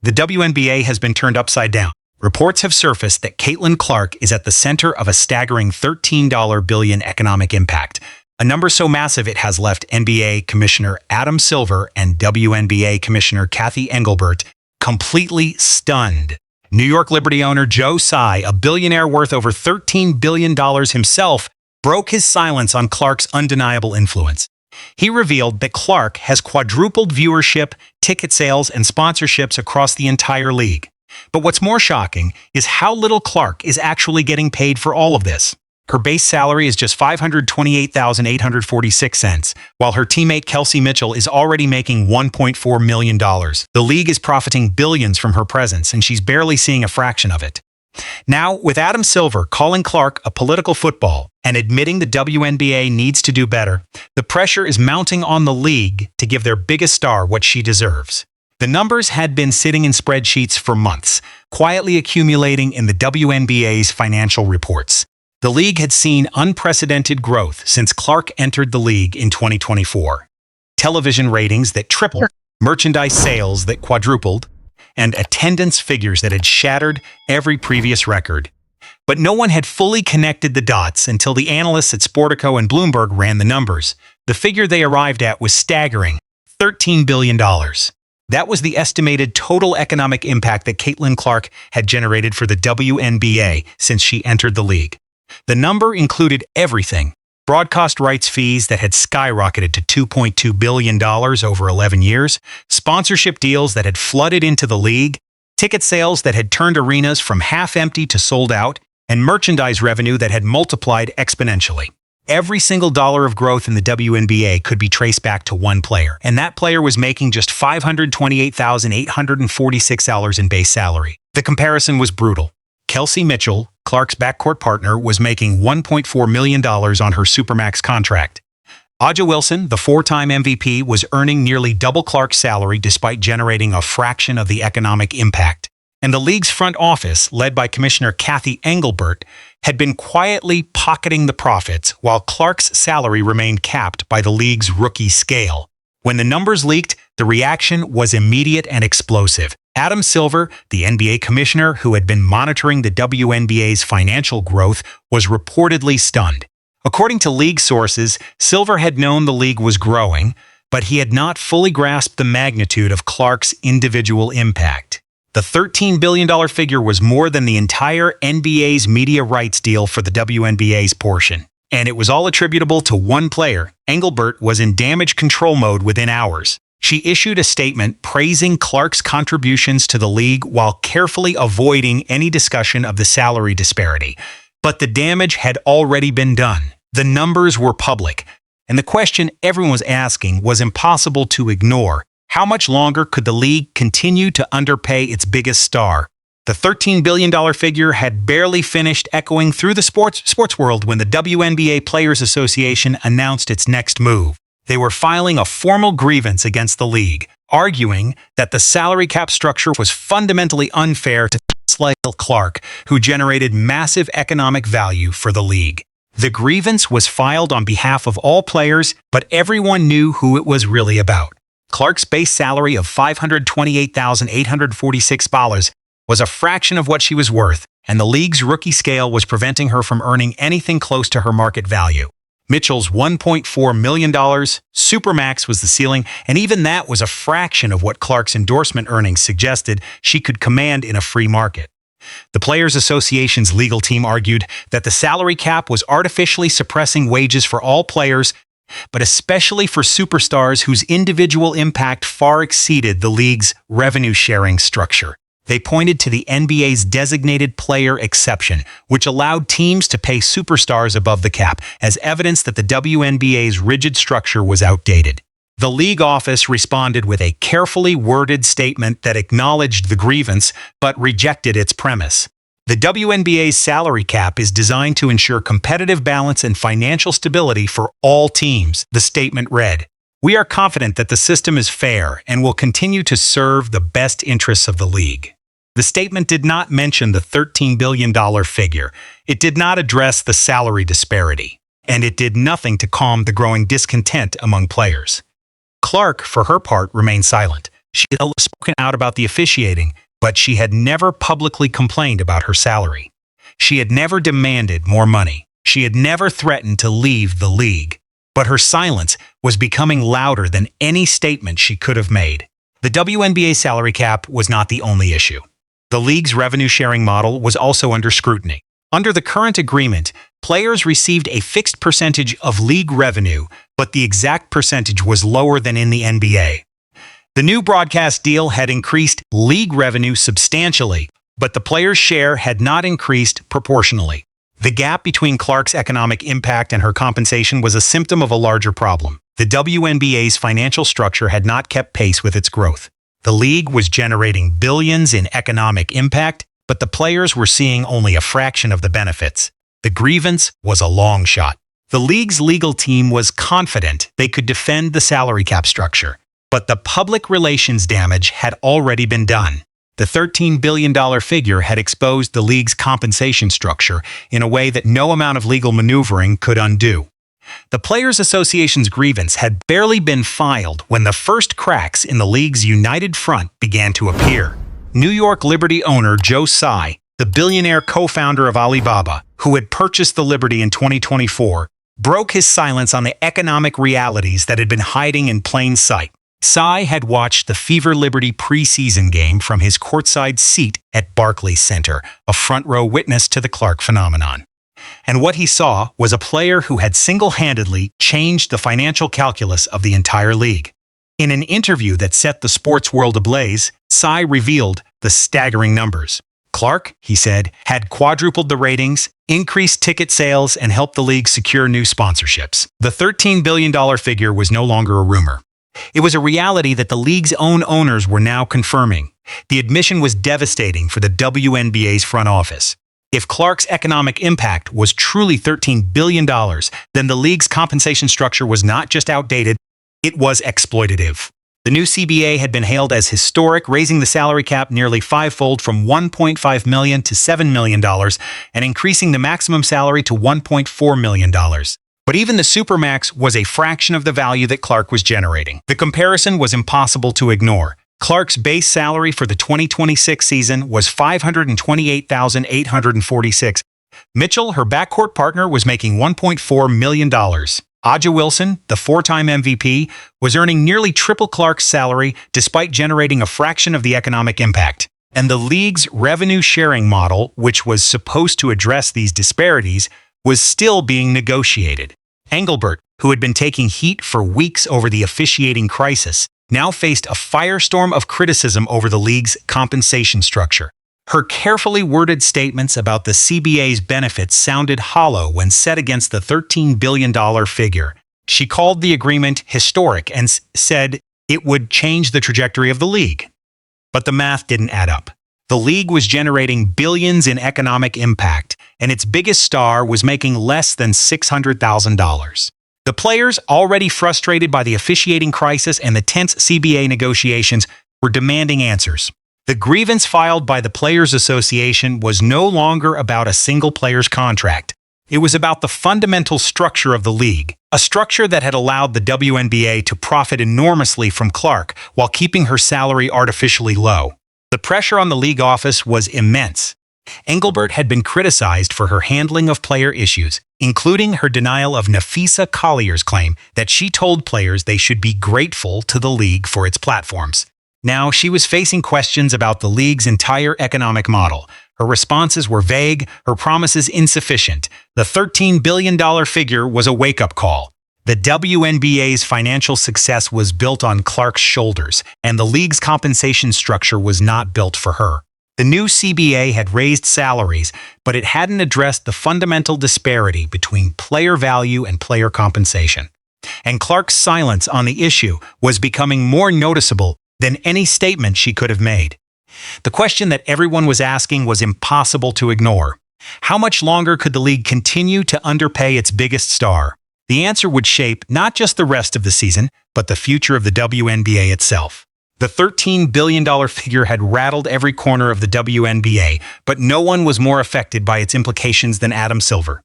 The WNBA has been turned upside down. Reports have surfaced that Caitlin Clark is at the center of a staggering $13 billion economic impact, a number so massive it has left NBA Commissioner Adam Silver and WNBA Commissioner Cathy Engelbert completely stunned. New York Liberty owner Joe Tsai, a billionaire worth over $13 billion himself, broke his silence on Clark's undeniable influence. He revealed that Clark has quadrupled viewership, ticket sales, and sponsorships across the entire league. But what's more shocking is how little Clark is actually getting paid for all of this. Her base salary is just $528,846, while her teammate Kelsey Mitchell is already making $1.4 million. The league is profiting billions from her presence, and she's barely seeing a fraction of it. Now, with Adam Silver calling Clark a political football and admitting the WNBA needs to do better, the pressure is mounting on the league to give their biggest star what she deserves. The numbers had been sitting in spreadsheets for months, quietly accumulating in the WNBA's financial reports. The league had seen unprecedented growth since Clark entered the league in 2024. Television ratings that tripled, merchandise sales that quadrupled, and attendance figures that had shattered every previous record. But no one had fully connected the dots until the analysts at Sportico and Bloomberg ran the numbers. The figure they arrived at was staggering: $13 billion. That was the estimated total economic impact that Caitlin Clark had generated for the WNBA since she entered the league. The number included everything: broadcast rights fees that had skyrocketed to $2.2 billion over 11 years, sponsorship deals that had flooded into the league, ticket sales that had turned arenas from half-empty to sold out, and merchandise revenue that had multiplied exponentially. Every single dollar of growth in the WNBA could be traced back to one player, and that player was making just $528,846 in base salary. The comparison was brutal. Kelsey Mitchell, Clark's backcourt partner, was making $1.4 million on her Supermax contract. A'ja Wilson, the four-time MVP, was earning nearly double Clark's salary despite generating a fraction of the economic impact. And the league's front office, led by Commissioner Cathy Engelbert, had been quietly pocketing the profits while Clark's salary remained capped by the league's rookie scale. When the numbers leaked, the reaction was immediate and explosive. Adam Silver, the NBA commissioner who had been monitoring the WNBA's financial growth, was reportedly stunned. According to league sources, Silver had known the league was growing, but he had not fully grasped the magnitude of Clark's individual impact. The $13 billion figure was more than the entire NBA's media rights deal for the WNBA's portion. And it was all attributable to one player. Engelbert was in damage control mode within hours. She issued a statement praising Clark's contributions to the league while carefully avoiding any discussion of the salary disparity. But the damage had already been done. The numbers were public, and the question everyone was asking was impossible to ignore. How much longer could the league continue to underpay its biggest star? The $13 billion figure had barely finished echoing through the sports world when the WNBA Players Association announced its next move. They were filing a formal grievance against the league, arguing that the salary cap structure was fundamentally unfair to Clark, who generated massive economic value for the league. The grievance was filed on behalf of all players, but everyone knew who it was really about. Clark's base salary of $528,846 was a fraction of what she was worth, and the league's rookie scale was preventing her from earning anything close to her market value. Mitchell's $1.4 million, Supermax was the ceiling, and even that was a fraction of what Clark's endorsement earnings suggested she could command in a free market. The Players Association's legal team argued that the salary cap was artificially suppressing wages for all players, but especially for superstars whose individual impact far exceeded the league's revenue-sharing structure. They pointed to the NBA's designated player exception, which allowed teams to pay superstars above the cap, as evidence that the WNBA's rigid structure was outdated. The league office responded with a carefully worded statement that acknowledged the grievance but rejected its premise. The WNBA's salary cap is designed to ensure competitive balance and financial stability for all teams, the statement read. We are confident that the system is fair and will continue to serve the best interests of the league. The statement did not mention the $13 billion figure. It did not address the salary disparity, and it did nothing to calm the growing discontent among players. Clark, for her part, remained silent. She had spoken out about the officiating, but she had never publicly complained about her salary. She had never demanded more money. She had never threatened to leave the league. But her silence was becoming louder than any statement she could have made. The WNBA salary cap was not the only issue. The league's revenue-sharing model was also under scrutiny. Under the current agreement, players received a fixed percentage of league revenue, but the exact percentage was lower than in the NBA. The new broadcast deal had increased league revenue substantially, but the players' share had not increased proportionally. The gap between Clark's economic impact and her compensation was a symptom of a larger problem. The WNBA's financial structure had not kept pace with its growth. The league was generating billions in economic impact, but the players were seeing only a fraction of the benefits. The grievance was a long shot. The league's legal team was confident they could defend the salary cap structure, but the public relations damage had already been done. The $13 billion figure had exposed the league's compensation structure in a way that no amount of legal maneuvering could undo. The Players Association's grievance had barely been filed when the first cracks in the league's united front began to appear. New York Liberty owner Joe Tsai, the billionaire co-founder of Alibaba, who had purchased the Liberty in 2024, broke his silence on the economic realities that had been hiding in plain sight. Tsai had watched the Fever Liberty preseason game from his courtside seat at Barclays Center, a front-row witness to the Clark phenomenon. And what he saw was a player who had single-handedly changed the financial calculus of the entire league. In an interview that set the sports world ablaze, Tsai revealed the staggering numbers. Clark, he said, had quadrupled the ratings, increased ticket sales, and helped the league secure new sponsorships. The $13 billion figure was no longer a rumor. It was a reality that the league's own owners were now confirming. The admission was devastating for the WNBA's front office. If Clark's economic impact was truly $13 billion, then the league's compensation structure was not just outdated, it was exploitative. The new CBA had been hailed as historic, raising the salary cap nearly fivefold from $1.5 million to $7 million and increasing the maximum salary to $1.4 million. But even the Supermax was a fraction of the value that Clark was generating. The comparison was impossible to ignore. Clark's base salary for the 2026 season was $528,846. Mitchell, her backcourt partner, was making $1.4 million. A'ja Wilson, the four-time MVP, was earning nearly triple Clark's salary despite generating a fraction of the economic impact. And the league's revenue-sharing model, which was supposed to address these disparities, was still being negotiated. Engelbert, who had been taking heat for weeks over the officiating crisis, now faced a firestorm of criticism over the league's compensation structure. Her carefully worded statements about the CBA's benefits sounded hollow when set against the $13 billion figure. She called the agreement historic and said it would change the trajectory of the league. But the math didn't add up. The league was generating billions in economic impact, and its biggest star was making less than $600,000. The players, already frustrated by the officiating crisis and the tense CBA negotiations, were demanding answers. The grievance filed by the Players Association was no longer about a single player's contract. It was about the fundamental structure of the league, a structure that had allowed the WNBA to profit enormously from Clark while keeping her salary artificially low. The pressure on the league office was immense. Engelbert had been criticized for her handling of player issues, including her denial of Nafisa Collier's claim that she told players they should be grateful to the league for its platforms. Now, she was facing questions about the league's entire economic model. Her responses were vague, her promises insufficient. The $13 billion figure was a wake-up call. The WNBA's financial success was built on Clark's shoulders, and the league's compensation structure was not built for her. The new CBA had raised salaries, but it hadn't addressed the fundamental disparity between player value and player compensation. And Clark's silence on the issue was becoming more noticeable than any statement she could have made. The question that everyone was asking was impossible to ignore. How much longer could the league continue to underpay its biggest star? The answer would shape not just the rest of the season, but the future of the WNBA itself. The $13 billion figure had rattled every corner of the WNBA, but no one was more affected by its implications than Adam Silver.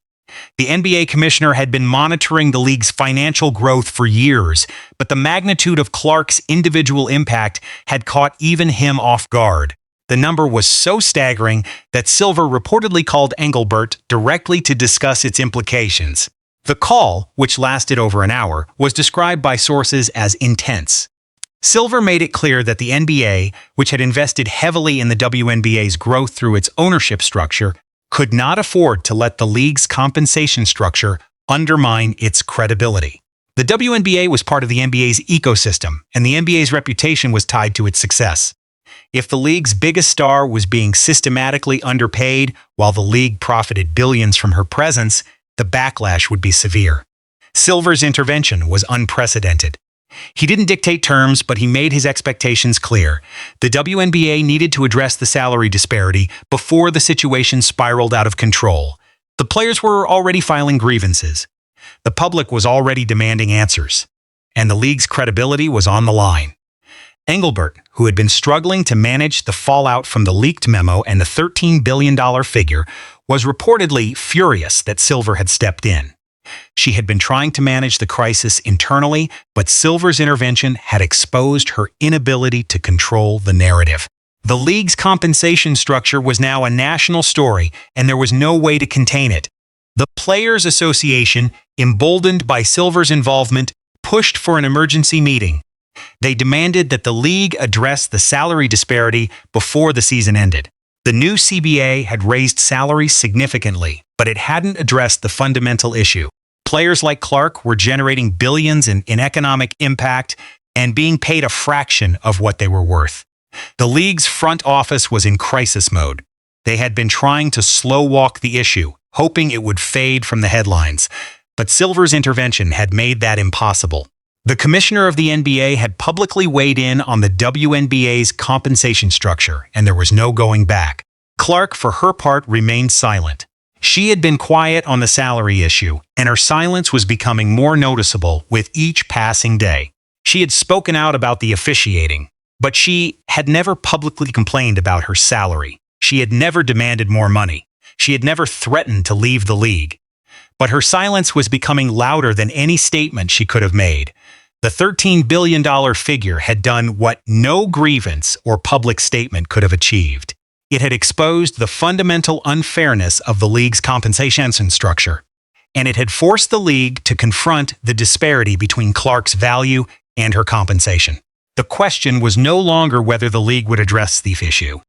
The NBA commissioner had been monitoring the league's financial growth for years, but the magnitude of Clark's individual impact had caught even him off guard. The number was so staggering that Silver reportedly called Engelbert directly to discuss its implications. The call, which lasted over an hour, was described by sources as intense. Silver made it clear that the NBA, which had invested heavily in the WNBA's growth through its ownership structure, could not afford to let the league's compensation structure undermine its credibility. The WNBA was part of the NBA's ecosystem, and the NBA's reputation was tied to its success. If the league's biggest star was being systematically underpaid while the league profited billions from her presence, the backlash would be severe. Silver's intervention was unprecedented. He didn't dictate terms, but he made his expectations clear. The WNBA needed to address the salary disparity before the situation spiraled out of control. The players were already filing grievances. The public was already demanding answers. And the league's credibility was on the line. Engelbert, who had been struggling to manage the fallout from the leaked memo and the $13 billion figure, was reportedly furious that Silver had stepped in. She had been trying to manage the crisis internally, but Silver's intervention had exposed her inability to control the narrative. The league's compensation structure was now a national story, and there was no way to contain it. The Players Association, emboldened by Silver's involvement, pushed for an emergency meeting. They demanded that the league address the salary disparity before the season ended. The new CBA had raised salaries significantly, but it hadn't addressed the fundamental issue. Players like Clark were generating billions in economic impact and being paid a fraction of what they were worth. The league's front office was in crisis mode. They had been trying to slow-walk the issue, hoping it would fade from the headlines. But Silver's intervention had made that impossible. The commissioner of the NBA had publicly weighed in on the WNBA's compensation structure, and there was no going back. Clark, for her part, remained silent. She had been quiet on the salary issue, and her silence was becoming more noticeable with each passing day. She had spoken out about the officiating, but she had never publicly complained about her salary. She had never demanded more money. She had never threatened to leave the league. But her silence was becoming louder than any statement she could have made. The $13 billion figure had done what no grievance or public statement could have achieved. It had exposed the fundamental unfairness of the league's compensation structure, and it had forced the league to confront the disparity between Clark's value and her compensation. The question was no longer whether the league would address the issue.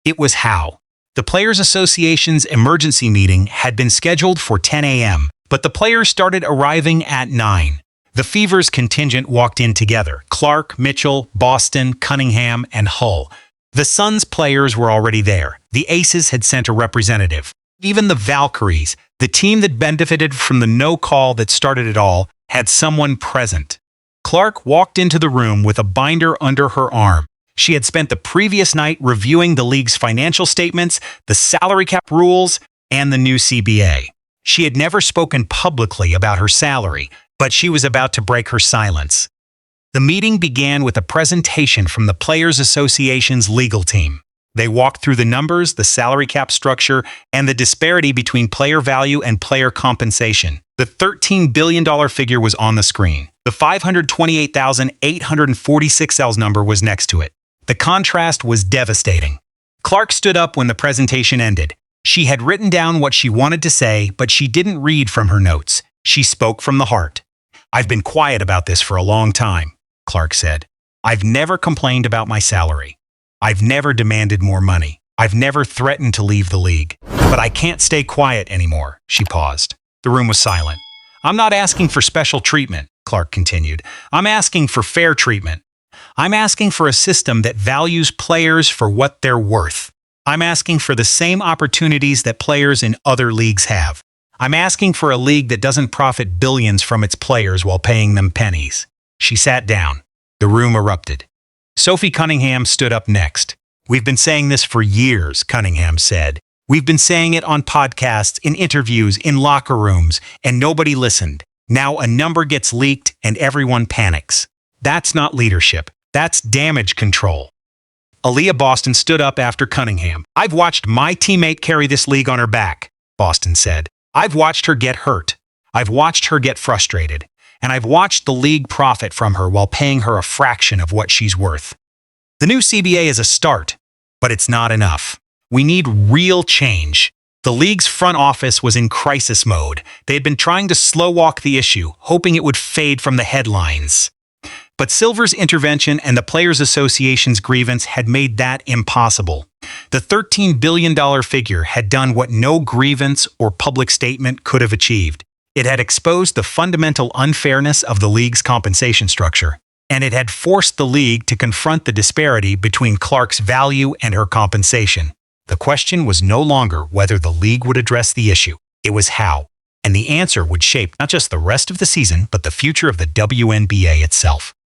It was how. The Players Association's emergency meeting had been scheduled for 10 a.m., but the players started arriving at 9. The Fever's contingent walked in together: Clark, Mitchell, Boston, Cunningham, and Hull. The Suns players were already there. The Aces had sent a representative. Even the Valkyries, the team that benefited from the no call that started it all, had someone present. Clark walked into the room with a binder under her arm. She had spent the previous night reviewing the league's financial statements, the salary cap rules, and the new CBA. She had never spoken publicly about her salary, but she was about to break her silence. The meeting began with a presentation from the Players Association's legal team. They walked through the numbers, the salary cap structure, and the disparity between player value and player compensation. The $13 billion figure was on the screen. The $528,846 number was next to it. The contrast was devastating. Clark stood up when the presentation ended. She had written down what she wanted to say, but she didn't read from her notes. She spoke from the heart. "I've been quiet about this for a long time," Clark said. "I've never complained about my salary. I've never demanded more money. I've never threatened to leave the league. But I can't stay quiet anymore." She paused. The room was silent. "I'm not asking for special treatment," Clark continued. "I'm asking for fair treatment. I'm asking for a system that values players for what they're worth. I'm asking for the same opportunities that players in other leagues have. I'm asking for a league that doesn't profit billions from its players while paying them pennies." She sat down. The room erupted. Sophie Cunningham stood up next. "We've been saying this for years," Cunningham said. "We've been saying it on podcasts, in interviews, in locker rooms, and nobody listened. Now a number gets leaked and everyone panics. That's not leadership. That's damage control." Aaliyah Boston stood up after Cunningham. "I've watched my teammate carry this league on her back," Boston said. I've watched her get hurt. I've watched her get frustrated. And I've watched the league profit from her while paying her a fraction of what she's worth. The new CBA is a start, but it's not enough. We need real change. The league's front office was in crisis mode. They had been trying to slow walk the issue, hoping it would fade from the headlines. But Silver's intervention and the Players Association's grievance had made that impossible. The $13 billion figure had done what no grievance or public statement could have achieved. It had exposed the fundamental unfairness of the league's compensation structure, and it had forced the league to confront the disparity between Clark's value and her compensation. The question was no longer whether the league would address the issue. It was how. And the answer would shape not just the rest of the season, but the future of the WNBA itself.